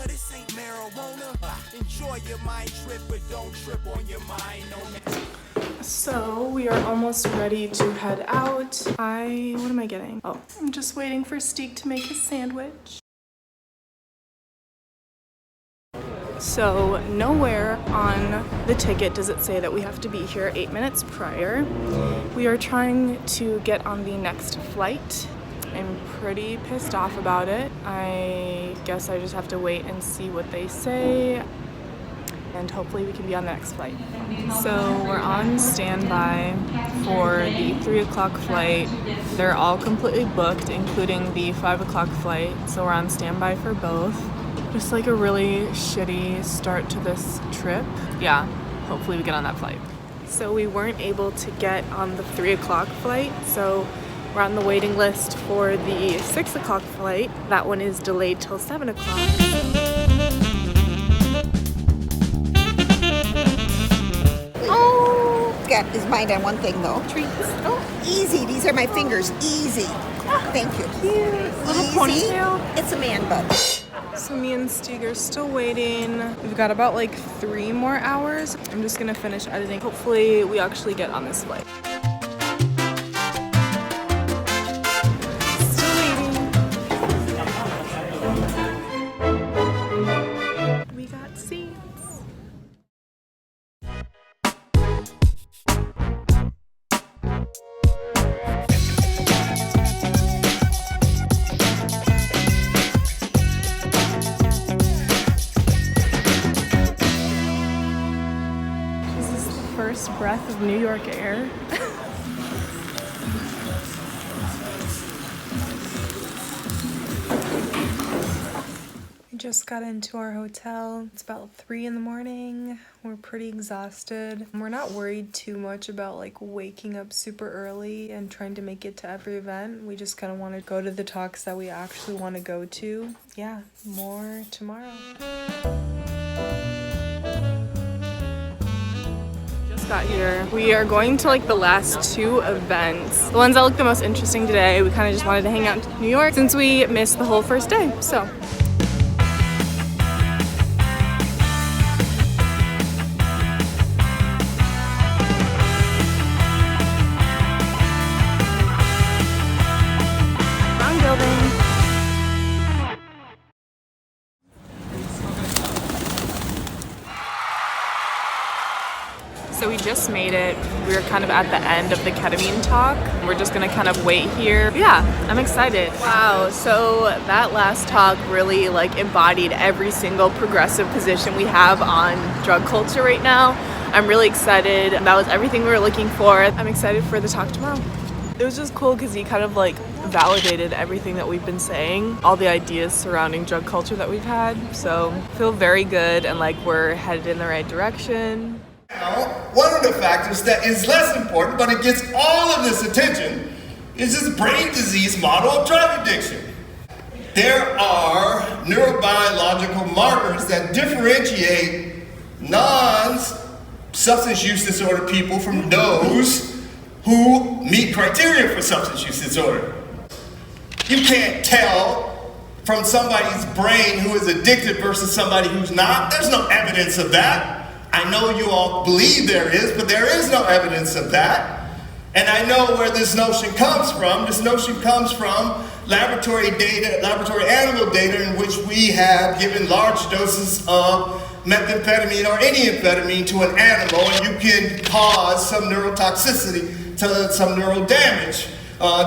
this ain't marijuana. Enjoy your mind trip, but don't trip on your mind. So we are almost ready to head out. What am I getting? Oh, I'm just waiting for Steak to make his sandwich. So nowhere on the ticket does it say that we have to be here 8 minutes prior. We are trying to get on the next flight. I'm pretty pissed off about it. I guess I just have to wait and see what they say, and hopefully we can be on the next flight. So we're on standby for the 3 o'clock flight. They're all completely booked, including the 5 o'clock flight, so we're on standby for both. Just like a really shitty start to this trip. Yeah, hopefully we get on that flight. So we weren't able to get on the 3 o'clock flight, so we're on the waiting list for the 6 o'clock flight. That one is delayed till 7 o'clock. Got his mind on one thing though. Treats. Oh, easy. These are my fingers. Easy. Thank you. Cute. Little ponytail. It's a man bun. So me and Steeg are still waiting. We've got about like 3 more hours. I'm just gonna finish editing. Hopefully we actually get on this flight. Still waiting. We got seats. First breath of New York air. We just got into our hotel. It's about 3 in the morning. We're pretty exhausted. We're not worried too much about like waking up super early and trying to make it to every event. We just kind of want to go to the talks that we actually want to go to. Yeah, more tomorrow. Got here. We are going to like the last 2 events. The ones that look the most interesting today. We kind of just wanted to hang out in New York since we missed the whole first day. So. Wrong building. So we just made it. We're kind of at the end of the ketamine talk. We're just gonna kind of wait here. Yeah, I'm excited. Wow, so that last talk really like embodied every single progressive position we have on drug culture right now. I'm really excited. That was everything we were looking for. I'm excited for the talk tomorrow. It was just cool because he kind of like validated everything that we've been saying, all the ideas surrounding drug culture that we've had. So I feel very good and like we're headed in the right direction. Now, one of the factors that is less important, but it gets all of this attention, is this brain disease model of drug addiction. There are neurobiological markers that differentiate non-substance use disorder people from those who meet criteria for substance use disorder. You can't tell from somebody's brain who is addicted versus somebody who's not. There's no evidence of that. I know you all believe there is, but there is no evidence of that. And I know where this notion comes from. This notion comes from laboratory data, laboratory animal data in which we have given large doses of methamphetamine or any amphetamine to an animal, and you can cause some neurotoxicity, some neural damage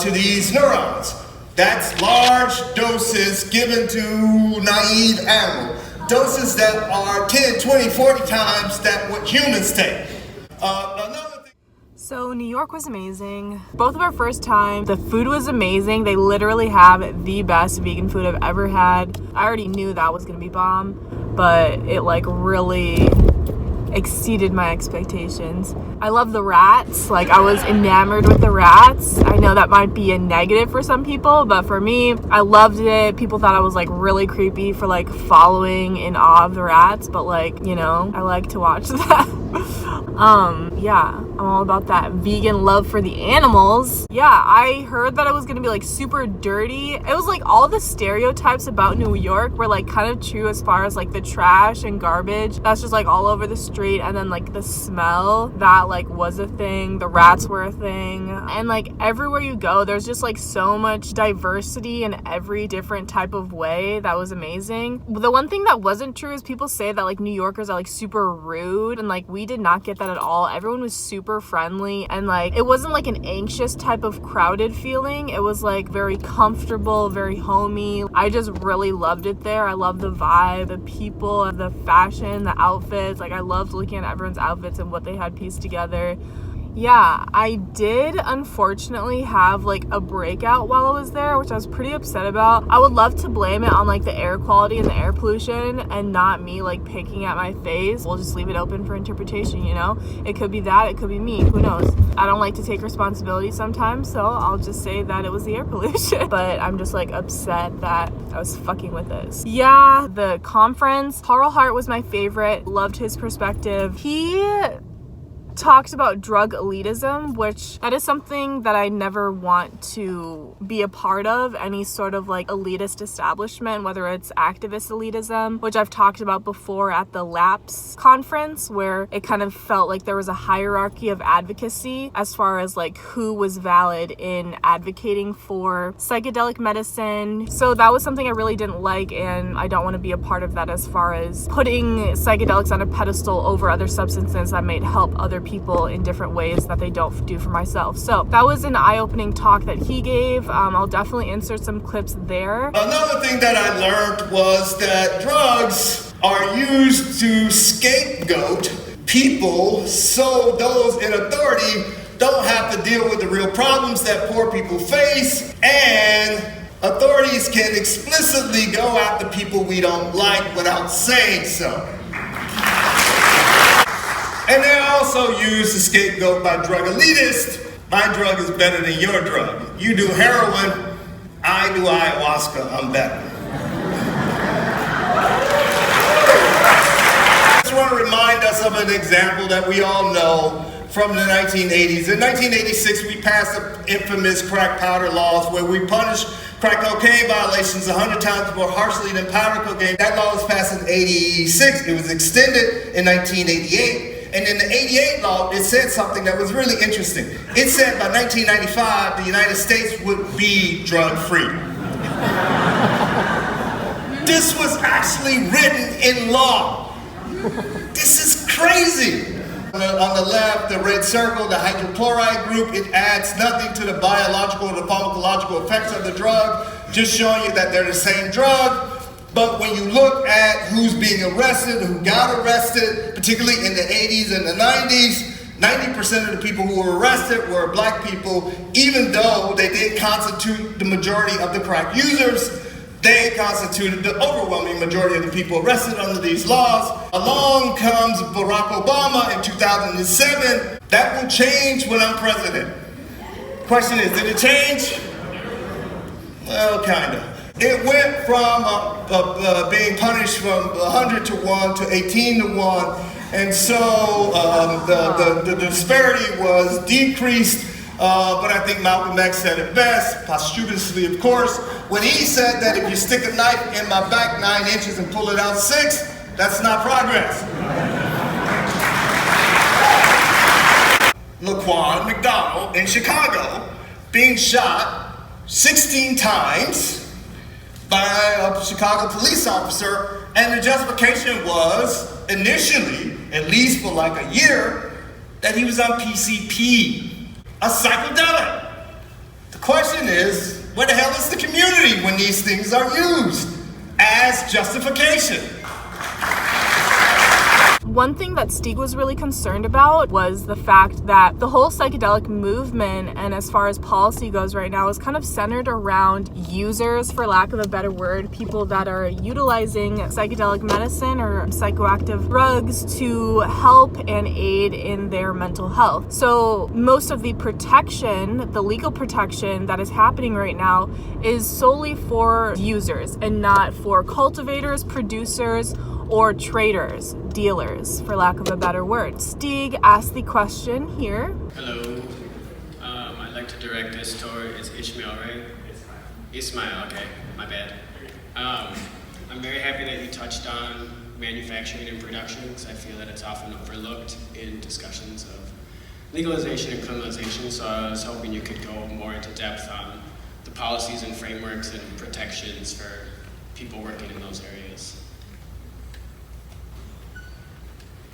to these neurons. That's large doses given to naive animals. Doses that are 10, 20, 40 times that what humans take. So New York was amazing. Both of our first time, the food was amazing. They literally have the best vegan food I've ever had. I already knew that was gonna be bomb, but it like really exceeded my expectations. I love the rats. Like I was enamored with the rats. I know that might be a negative for some people, but for me, I loved it. People thought I was like really creepy for like following in awe of the rats, but like, you know, I like to watch that. Yeah, I'm all about that vegan love for the animals. Yeah, I heard that it was gonna be like super dirty. It was like all the stereotypes about New York were like kind of true as far as like the trash and garbage that's just like all over the street, and then like the smell that like was a thing, the rats were a thing, and like everywhere you go there's just like so much diversity in every different type of way. That was amazing. The one thing that wasn't true is people say that like New Yorkers are like super rude, and like we did not get that at all. Everyone was super friendly, and like it wasn't like an anxious type of crowded feeling. It was like very comfortable, very homey. I just really loved it there. I love the vibe, the people, the fashion, the outfits. Like I loved looking at everyone's outfits and what they had pieced together. Yeah, I did unfortunately have like a breakout while I was there, which I was pretty upset about. I would love to blame it on like the air quality and the air pollution and not me like picking at my face. We'll just leave it open for interpretation, you know? It could be that, it could be me, who knows? I don't like to take responsibility sometimes, so I'll just say that it was the air pollution. But I'm just like upset that I was fucking with this. Yeah, the conference, Carl Hart was my favorite. Loved his perspective. He talked about drug elitism, which that is something that I never want to be a part of, any sort of like elitist establishment, whether it's activist elitism, which I've talked about before at the LAPS conference, where it kind of felt like there was a hierarchy of advocacy as far as like who was valid in advocating for psychedelic medicine. So that was something I really didn't like, and I don't want to be a part of that as far as putting psychedelics on a pedestal over other substances that might help other people in different ways that they don't do for myself. So that was an eye-opening talk that he gave. I'll definitely insert some clips there. Another thing that I learned was that drugs are used to scapegoat people so those in authority don't have to deal with the real problems that poor people face, and authorities can explicitly go after people we don't like without saying so. And they're also used to scapegoat by drug elitists. My drug is better than your drug. You do heroin, I do ayahuasca, I'm better. I just want to remind us of an example that we all know from the 1980s. In 1986, we passed the infamous crack powder laws where we punished crack cocaine violations 100 times more harshly than powder cocaine. That law was passed in 86. It was extended in 1988. And in the 88 law, it said something that was really interesting. It said by 1995, the United States would be drug-free. This was actually written in law. This is crazy. On the left, the red circle, the hydrochloride group, it adds nothing to the biological or the pharmacological effects of the drug, just showing you that they're the same drug. But when you look at who's being arrested, who got arrested, particularly in the 80s and the 90s, 90% of the people who were arrested were black people, even though they didn't constitute the majority of the crack users. They constituted the overwhelming majority of the people arrested under these laws. Along comes Barack Obama in 2007. That will change when I'm president. Question is, did it change? Well, kind of. It went from being punished from 100 to 1 to 18 to 1, and so the disparity was decreased, but I think Malcolm X said it best, posthumously of course, when he said that if you stick a knife in my back 9 inches and pull it out 6, that's not progress. Laquan McDonald in Chicago being shot 16 times by a Chicago police officer, and the justification was initially, at least for like a year, that he was on PCP, a psychedelic. The question is, where the hell is the community when these things are used as justification? One thing that Stieg was really concerned about was the fact that the whole psychedelic movement, and as far as policy goes right now, is kind of centered around users, for lack of a better word, people that are utilizing psychedelic medicine or psychoactive drugs to help and aid in their mental health. So most of the protection, the legal protection that is happening right now, is solely for users and not for cultivators, producers, or traders, dealers, for lack of a better word. Stieg asked the question here. Hello. I'd like to direct this toward Ishmael, right? Ismail, okay, my bad. I'm very happy that you touched on manufacturing and production, because I feel that it's often overlooked in discussions of legalization and criminalization, so I was hoping you could go more into depth on the policies and frameworks and protections for people working in those areas.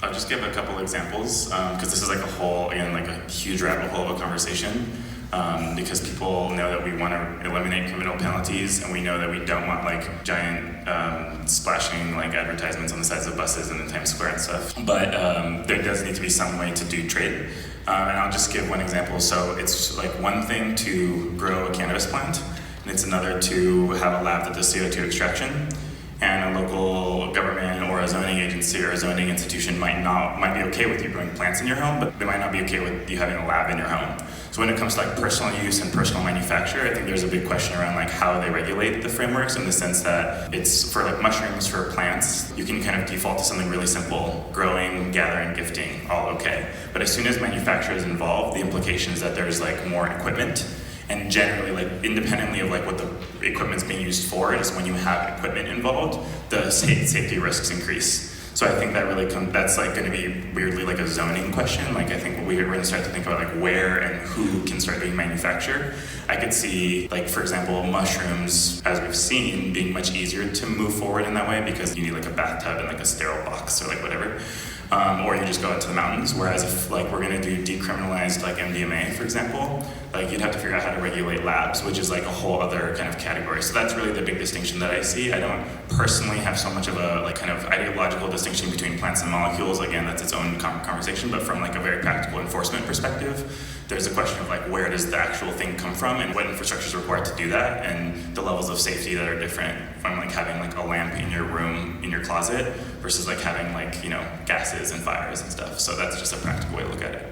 I'll just give a couple examples, because this is like a whole, again, like a huge rabbit hole of a conversation, because people know that we want to eliminate criminal penalties, and we know that we don't want like giant splashing like advertisements on the sides of buses and in Times Square and stuff. But there does need to be some way to do trade. And I'll just give one example. So it's like one thing to grow a cannabis plant, and it's another to have a lab that does CO2 extraction. And a local government or a zoning agency or a zoning institution might be okay with you growing plants in your home, but they might not be okay with you having a lab in your home. So when it comes to like personal use and personal manufacture, I think there's a big question around like how they regulate the frameworks, in the sense that it's for like mushrooms, for plants, you can kind of default to something really simple: growing, gathering, gifting, all okay. But as soon as manufacture is involved, the implication is that there's like more equipment. And generally, like independently of like what the equipment's being used for, is when you have equipment involved, the safety risks increase. So I think that really that's like going to be weirdly like a zoning question. Like I think we're going to start to think about like where and who can start doing manufacture. I could see like, for example, mushrooms, as we've seen, being much easier to move forward in that way, because you need like a bathtub and like a sterile box or like whatever. Or you just go out to the mountains. Whereas if like we're gonna do decriminalized like MDMA, for example, like you'd have to figure out how to regulate labs, which is like a whole other kind of category. So that's really the big distinction that I see. I don't personally have so much of a like kind of ideological distinction between plants and molecules. Again, that's its own conversation. But from like a very practical enforcement perspective, there's a question of like where does the actual thing come from and what infrastructure is required to do that, and the levels of safety that are different from like having like a lamp in your room, in your closet, versus like having like, you know, gases and fires and stuff. So that's just a practical way to look at it.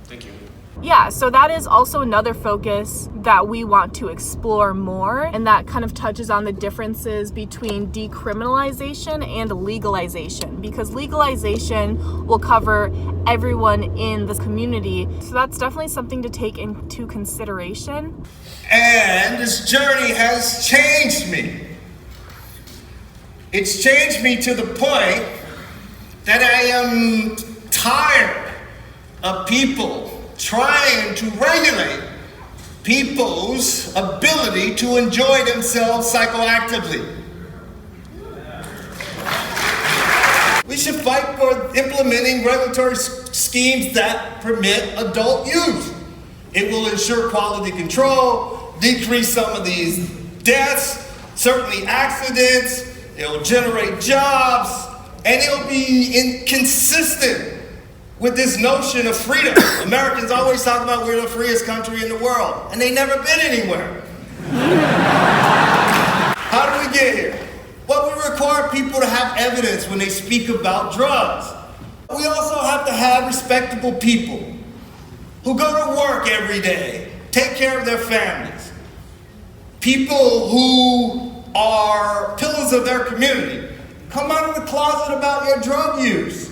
Thank you. Yeah, so that is also another focus that we want to explore more, and that kind of touches on the differences between decriminalization and legalization, because legalization will cover everyone in the community. So that's definitely something to take into consideration. And this journey has changed me. It's changed me to the point that I am tired of people trying to regulate people's ability to enjoy themselves psychoactively. We should fight for implementing regulatory schemes that permit adult use. It will ensure quality control, decrease some of these deaths, certainly accidents. It'll generate jobs, and it'll be inconsistent with this notion of freedom. Americans always talk about we're the freest country in the world, and they never been anywhere. How did we get here? Well, we require people to have evidence when they speak about drugs. We also have to have respectable people who go to work every day, take care of their families. People who are pillars of their community. Come out of the closet about your drug use.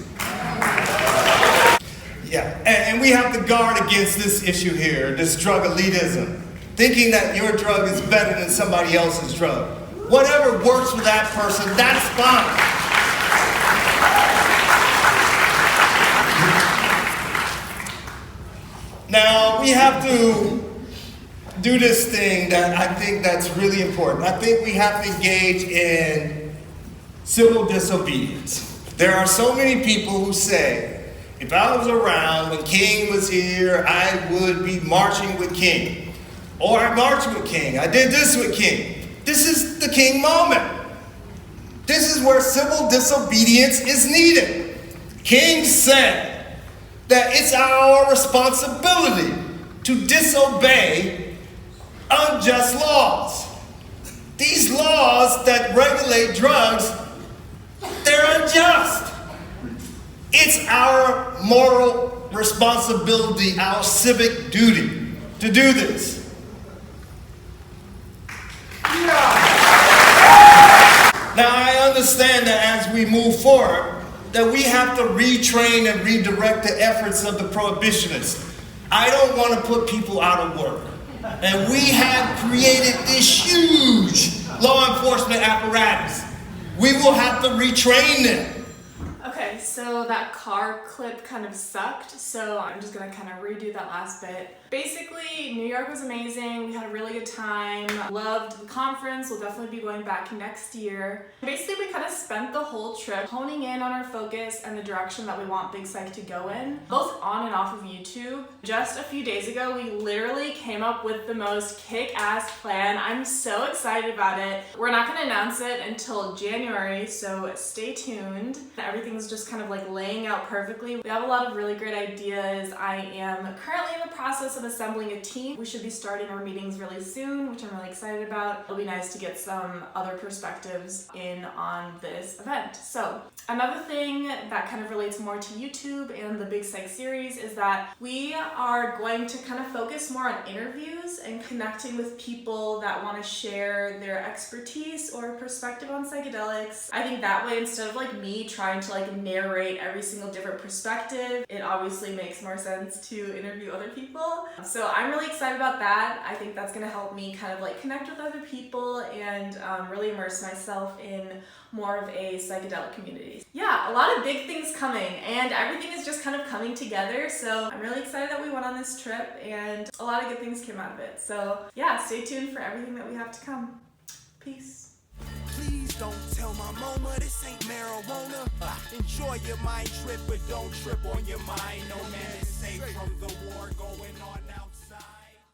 Yeah, and we have to guard against this issue here, this drug elitism, thinking that your drug is better than somebody else's drug. Whatever works for that person, that's fine. Now, we have to do this thing that I think that's really important. I think we have to engage in civil disobedience. There are so many people who say, if I was around when King was here, I would be marching with King. Or I marched with King. I did this with King. This is the King moment. This is where civil disobedience is needed. King said that it's our responsibility to disobey unjust laws. These laws that regulate drugs, they're unjust. It's our moral responsibility, our civic duty to do this. Now, I understand that as we move forward, that we have to retrain and redirect the efforts of the prohibitionists. I don't want to put people out of work. And we have created this huge law enforcement apparatus. We will have to retrain them. Okay, so that car clip kind of sucked, so I'm just gonna kind of redo that last bit. Basically, New York was amazing. We had a really good time. Loved the conference. We'll definitely be going back next year. Basically, we kind of spent the whole trip honing in on our focus and the direction that we want Big Psych to go in, both on and off of YouTube. Just a few days ago, we literally came up with the most kick-ass plan. I'm so excited about it. We're not gonna announce it until January, so stay tuned. Everything's just kind of like laying out perfectly. We have a lot of really great ideas. I am currently in the process of assembling a team. We should be starting our meetings really soon, which I'm really excited about. It'll be nice to get some other perspectives in on this event. So another thing that kind of relates more to YouTube and the Big Psych series is that we are going to kind of focus more on interviews and connecting with people that want to share their expertise or perspective on psychedelics. I think that way, instead of like me trying to like narrate every single different perspective, it obviously makes more sense to interview other people. So I'm really excited about that. I think that's gonna help me kind of like connect with other people and really immerse myself in more of a psychedelic community. Yeah, a lot of big things coming and everything is just kind of coming together. So I'm really excited that we went on this trip and a lot of good things came out of it. So yeah, stay tuned for everything that we have to come. Peace. Please don't tell my mama this ain't marijuana. Enjoy your mind trip, but don't trip on your mind. No man is safe from the war going on outside.